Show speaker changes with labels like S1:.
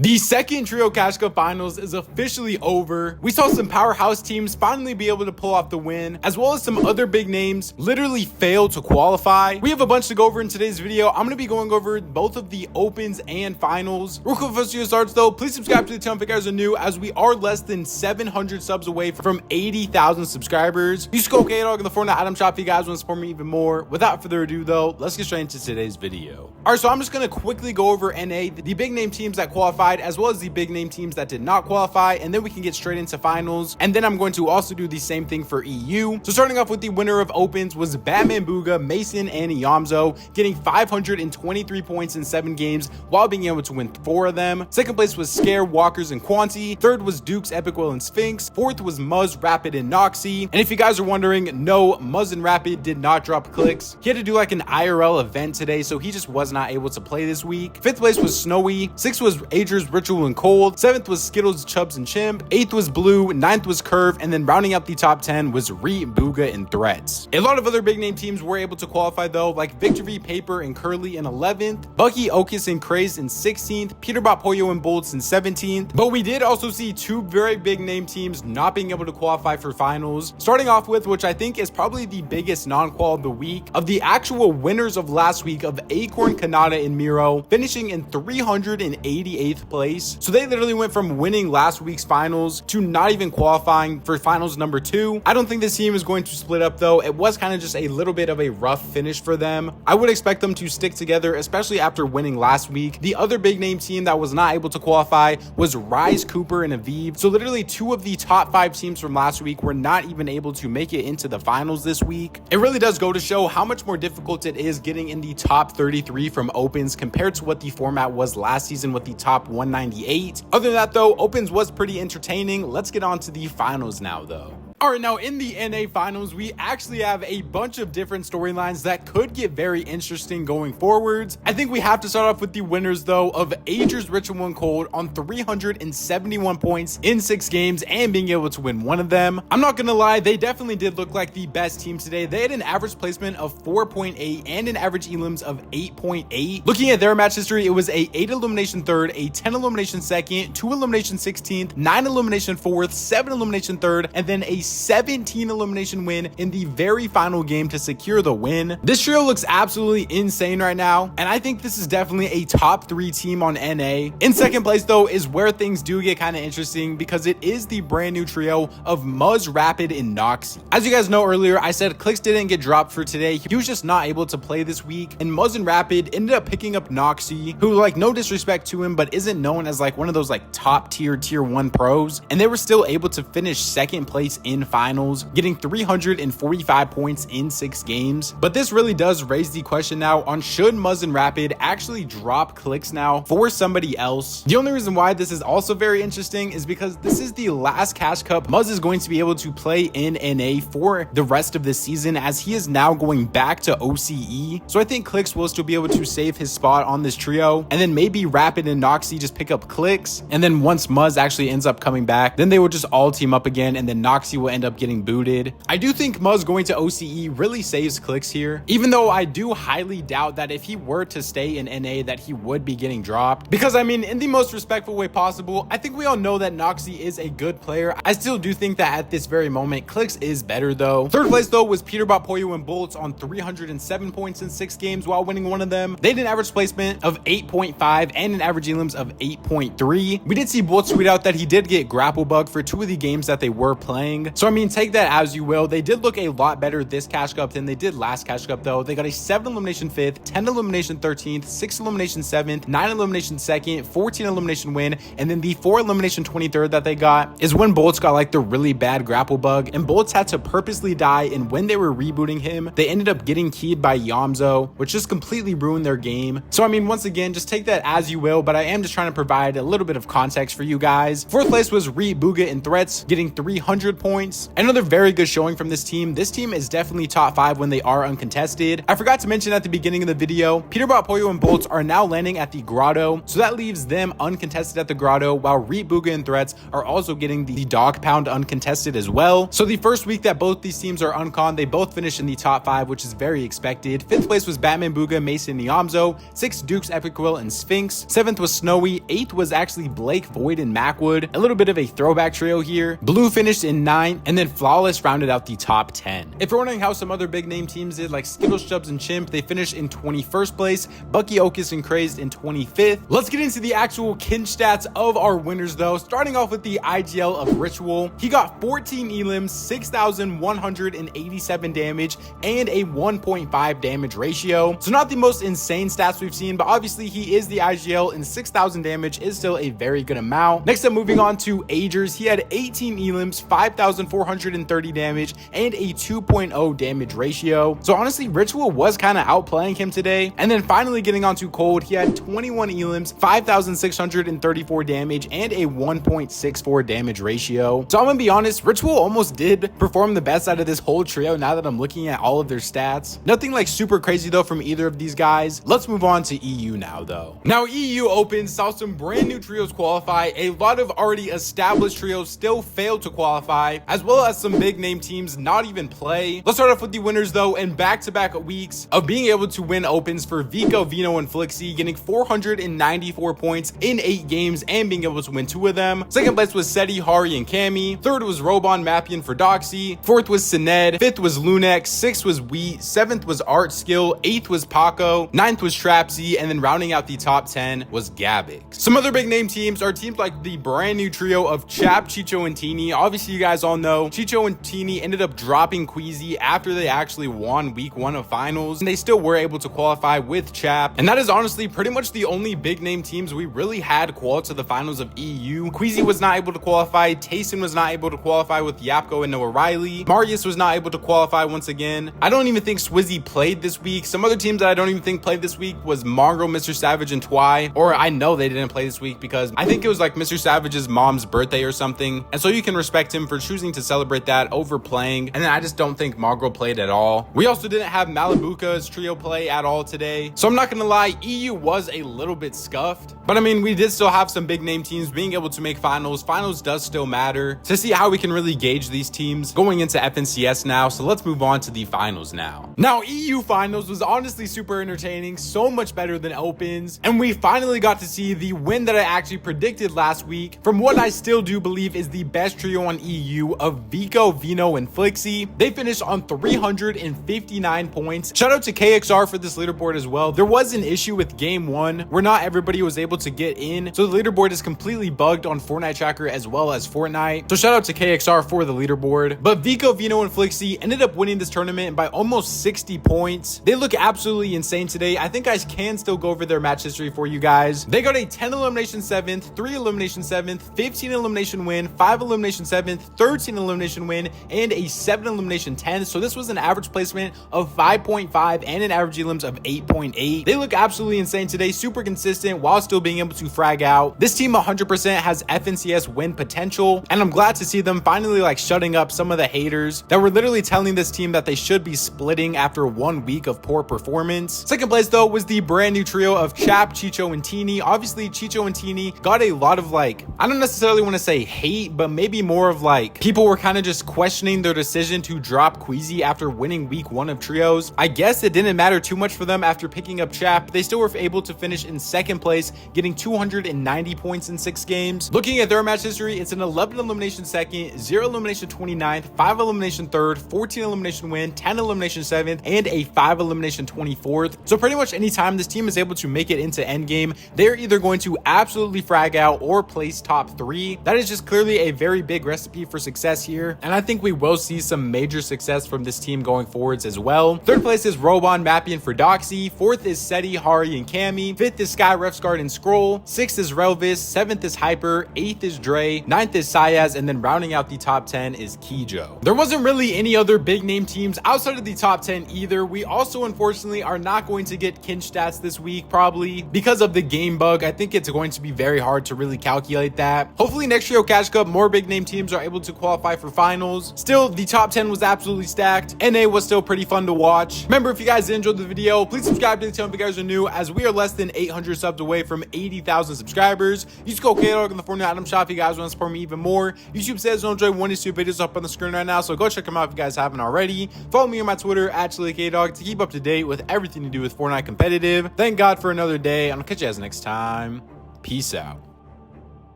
S1: The second Trio Cash Cup Finals is officially over. We saw some powerhouse teams finally be able to pull off the win, as well as some other big names literally fail to qualify. We have a bunch to go over in today's video. I'm going to be going over both of the opens and finals. Real quick before the video starts though, please subscribe to the channel if you guys are new, as we are less than 700 subs away from 80,000 subscribers. Use code KDOG in the Fortnite item shop if you guys want to support me even more. Without further ado though, let's get straight into today's video. Alright, so I'm just going to quickly go over NA, the big name teams that qualified, as well as the big name teams that did not qualify, and then we can get straight into finals. And then I'm going to also do the same thing for EU. So starting off with the winner of opens was Batman Booga, Mason, and Yamzo, getting 523 points in 7 games while being able to win 4 of them. Second place was Scare, Walkers, and Quanti. Third was Dukes, Epic Will, and Sphinx. Fourth was Muzz, Rapid, and Noxy. And if you guys are wondering, no, Muzz and Rapid did not drop Clix. He had to do like an IRL event today, so he just was not able to play this week. Fifth place was Snowy. Sixth was Ager's Ritual and Cold. 7th was Skittles, Chubbs, and Chimp. 8th was Blue. 9th was Curve. And then rounding out the top 10 was Re, Booga, and Threats. A lot of other big name teams were able to qualify though, like Victory, Paper, and Curly in 11th, Bucky, Okus, and Crazed in 16th, Peterbot, Pollo, and Boltz in 17th. But we did also see 2 very big name teams not being able to qualify for finals. Starting off with, which I think is probably the biggest non-qual of the week, of the actual winners of last week, of Acorn, Kanata, and Miro, finishing in 388th place. So they literally went from winning last week's finals to not even qualifying for finals number 2. I don't think this team is going to split up though. It was kind of just a little bit of a rough finish for them. I would expect them to stick together, especially after winning last week. The other big name team that was not able to qualify was Rise, Cooper, and Aviv. So literally 2 of the top 5 teams from last week were not even able to make it into the finals this week. It really does go to show how much more difficult it is getting in the top 33 from opens compared to what the format was last season with the top 198. Other than that though, opens was pretty entertaining. Let's get on to the finals now though. All right, now in the NA finals, we actually have a bunch of different storylines that could get very interesting going forwards. I think we have to start off with the winners though, of Ager's Ritual and Cold on 371 points in 6 games and being able to win 1 of them. I'm not gonna lie, they definitely did look like the best team today. They had an average placement of 4.8 and an average elims of 8.8. Looking at their match history, it was a 8 elimination 3rd, a 10 elimination 2nd, 2 elimination 16th, 9 elimination 4th, 7 elimination 3rd, and then a 17 elimination win in the very final game to secure the win. This trio looks absolutely insane right now, and I think this is definitely a top 3 team on NA. In second place though is where things do get kind of interesting, because it is the brand new trio of Muzz, Rapid, and Noxy. As you guys know earlier, I said Clix didn't get dropped for today. He was just not able to play this week, and Muzz and Rapid ended up picking up Noxy, who, like, no disrespect to him, but isn't known as like one of those like top tier 1 pros, and they were still able to finish second place in finals, getting 345 points in 6 games. But this really does raise the question now on should Muzz and Rapid actually drop Clix now for somebody else. The only reason why this is also very interesting is because this is the last Cash Cup Muzz is going to be able to play in NA for the rest of the season, as he is now going back to OCE. So I think Clix will still be able to save his spot on this trio, and then maybe Rapid and Noxy just pick up Clix, and then once Muzz actually ends up coming back, then they will just all team up again, and then Noxy will end up getting booted. I do think Muzz going to OCE really saves Clix here, even though I do highly doubt that if he were to stay in NA that he would be getting dropped, because I mean, in the most respectful way possible, I think we all know that Noxy is a good player. I still do think that at this very moment Clix is better though. Third place though was Peterbot, Pollo, and Boltz on 307 points in 6 games while winning 1 of them. They had an average placement of 8.5 and an average elims of 8.3. We did see Boltz tweet out that he did get grapple bug for 2 of the games that they were playing, so I mean, take that as you will. They did look a lot better this Cash Cup than they did last Cash Cup though. They got a 7 elimination 5th, 10 elimination 13th, 6 elimination 7th, 9 elimination 2nd, 14 elimination win, and then the 4 elimination 23rd that they got is when Boltz got like the really bad grapple bug, and Boltz had to purposely die, and when they were rebooting him, they ended up getting keyed by Yamzo, which just completely ruined their game. So I mean, once again, just take that as you will, but I am just trying to provide a little bit of context for you guys. Fourth place was Re, Booga, and Threats, getting 300 points. points. Another very good showing from this team. This team is definitely top 5 when they are uncontested. I forgot to mention at the beginning of the video, peterbot, pollo, and boltz are now landing at the grotto, so that leaves them uncontested at the grotto, while reap, booga, and threats are also getting the dog pound uncontested as well. So the first week that both these teams are uncon, they both finished in the top 5, which is very expected. 5th place was Batman, Booga, Mason, Niamzo. 6th, Dukes, Epic Quill, and Sphinx. 7th was Snowy. 8th was actually Blake, Void, and Macwood. A little bit of a throwback trio here. Blue finished in 9th, and then Flawless rounded out the top 10. If you're wondering how some other big name teams did, like Skittles, Chubbs, and Chimp, they finished in 21st place. Bucky, Okus, and Crazed in 25th. Let's get into the actual kin stats of our winners though, starting off with the IGL of Ritual. He got 14 elims, 6,187 damage, and a 1.5 damage ratio. So not the most insane stats we've seen, but obviously he is the IGL, and 6,000 damage is still a very good amount. Next up, moving on to Agers, he had 18 elims, 5,430 damage, and a 2.0 damage ratio. So honestly, Ritual was kind of outplaying him today. And then finally getting on to Cold, he had 21 elims, 5,634 damage, and a 1.64 damage ratio. So I'm gonna be honest, Ritual almost did perform the best out of this whole trio now that I'm looking at all of their stats. Nothing like super crazy though from either of these guys. Let's move on to EU now though. Now EU Open saw some brand new trios qualify. A lot of already established trios still failed to qualify, as well as some big name teams not even play. Let's start off with the winners though, and back-to-back weeks of being able to win opens for Vico, Vino, and Flixie, getting 494 points in 8 games and being able to win 2 of them. Second place was Seti, Hari, and Cammy. Third was Robon, Mappian for Doxy. Fourth was Sined. Fifth was Lunex. Sixth was Wheat. Seventh was Art Skill. Eighth was Paco. Ninth was Trapsy, and then rounding out the top 10 was Gabix. Some other big name teams are teams like the brand new trio of Chap, Chicho, and Teeny. Obviously you guys all know Chicho and Teeny ended up dropping Queasy after they actually won week 1 of finals, and they still were able to qualify with Chap. And that is honestly pretty much the only big name teams we really had qual to the finals of EU. Queasy was not able to qualify. Tayson was not able to qualify with Yapko and Noah Riley. Marius was not able to qualify once again. I don't even think Swizzy played this week. Some other teams that I don't even think played this week was Mongrel, Mr. Savage, and Twy. Or I know they didn't play this week because I think it was like Mr. Savage's mom's birthday or something. And so you can respect him for choosing to celebrate that over playing. And then I just don't think Mongrel played at all. We also didn't have Malibuca's trio play at all today. So I'm not gonna lie, EU was a little bit scuffed. But I mean, we did still have some big name teams being able to make finals. Finals does still matter to see how we can really gauge these teams going into FNCS now. So let's move on to the finals now. Now, EU finals was honestly super entertaining, so much better than opens. And we finally got to see the win that I actually predicted last week from what I still do believe is the best trio on EU of Vico, Vino, and Flixie. They finished on 359 points. Shout out to KXR for this leaderboard as well. There was an issue with game 1 where not everybody was able to get in, so the leaderboard is completely bugged on Fortnite Tracker as well as Fortnite. So shout out to KXR for the leaderboard. But Vico, Vino, and Flixie ended up winning this tournament by almost 60 points. They look absolutely insane today. I think I can still go over their match history for you guys. They got a 10 elimination 7th, 3 elimination 7th, 15 elimination win, 5 elimination 7th, 13 elimination win, and a 7 elimination 10th. So this was an average placement of 5.5 and an average elims of 8.8. They look absolutely insane today, super consistent while still being able to frag out. This team 100% has FNCS win potential, and I'm glad to see them finally like shutting up some of the haters that were literally telling this team that they should be splitting after 1 week of poor performance. Second place though was the brand new trio of Chap, Chicho, and Teeny. Obviously Chicho and Teeny got a lot of like, I don't necessarily want to say hate, but maybe more of like people were kind of just questioning their decision to drop Queasy after winning week 1 of trios. I guess it didn't matter too much for them after picking up Chap. They still were able to finish in 2nd place, getting 290 points in 6 games. Looking at their match history, it's an 11 elimination 2nd, 0 elimination 29th, 5 elimination 3rd, 14 elimination win, 10 elimination 7th, and a 5 elimination 24th. So pretty much anytime this team is able to make it into endgame, they're either going to absolutely frag out or place top 3. That is just clearly a very big recipe for success here, and I think we will see some major success from this team going forwards as well. 3rd place is Robon, Mappian for Doxy. 4th is Seti, Hari, and Cammy. 5th is Sky, Refsguard, and Scroll. 6th is Relvis. 7th is Hyper. 8th is Dre. 9th is Sayaz, and then rounding out the top 10 is Kijo. There wasn't really any other big name teams outside of the top 10 either. We also unfortunately are not going to get kin stats this week, probably because of the game bug. I think it's going to be very hard to really calculate that. Hopefully next year Cash Cup more big name teams are able to qualify qualify for finals. Still, the top 10 was absolutely stacked. NA was still pretty fun to watch. Remember, if you guys enjoyed the video, please subscribe to the channel if you guys are new, as we are less than 800 subs away from 80,000 subscribers. Use code KDog in the Fortnite item shop if you guys want to support me even more. YouTube says don't enjoy one of these two videos up on the screen right now, so go check them out if you guys haven't already. Follow me on my Twitter at KDog to keep up to date with everything to do with Fortnite competitive. Thank God for another day, and I'll catch you guys next time. Peace out.